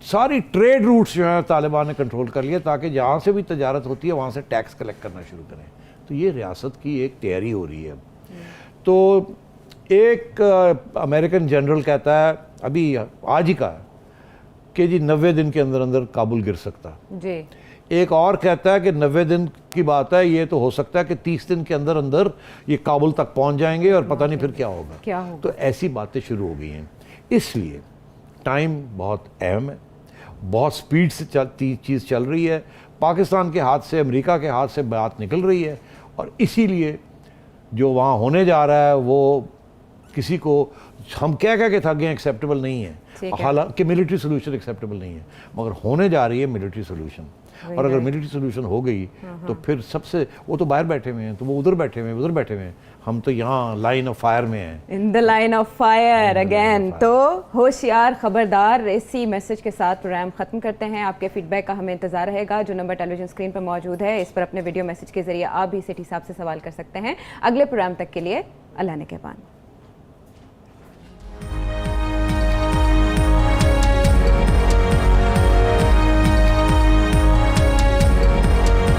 ساری ٹریڈ روٹس جو ہیں طالبان نے کنٹرول کر لیا, تاکہ جہاں سے بھی تجارت ہوتی ہے وہاں سے ٹیکس کلیکٹ کرنا شروع کریں. تو یہ ریاست کی ایک تیاری ہو رہی ہے. تو ایک امریکن جنرل کہتا ہے, ابھی آج ہی کا, کہ جی 90 دن کے اندر اندر کابل گر سکتا. جی. ایک اور کہتا ہے کہ 90 دن کی بات ہے, یہ تو ہو سکتا ہے کہ 30 دن کے اندر اندر یہ کابل تک پہنچ جائیں گے, اور پتہ نہیں پھر کیا ہوگا. تو ایسی باتیں شروع ہو گئی ہیں. اس لیے ٹائم بہت اہم ہے, بہت سپیڈ سے چیز چل رہی ہے, پاکستان کے ہاتھ سے, امریکہ کے ہاتھ سے بات نکل رہی ہے, اور اسی لیے جو وہاں ہونے جا رہا ہے وہ کسی کو ہم کہہ کے تھک گئے ایکسیپٹیبل نہیں ہے, حالانکہ ملٹری سولوشن ایکسیپٹیبل نہیں ہے, مگر ہونے جا رہی ہے ملٹری سولوشن. اور اگر ملٹری سولوشن ہو گئی تو پھر سب سے, وہ تو باہر بیٹھے ہوئے ہیں, تو وہ ادھر بیٹھے ہوئے ہیں, ادھر بیٹھے ہوئے ہیں, ہم تو یہاں لائن آف فائر میں ہیں, in the line of fire again. تو ہوشیار, خبردار, اسی میسج کے ساتھ پروگرام ختم کرتے ہیں. آپ کے فیڈ بیک کا ہمیں انتظار رہے گا. جو نمبر ٹیلی ویژن اسکرین پر موجود ہے, اس پر اپنے ویڈیو میسج کے ذریعے آپ بھی سٹی صاحب سے سوال کر سکتے ہیں. اگلے پروگرام تک کے لیے اللہ نے کے پان.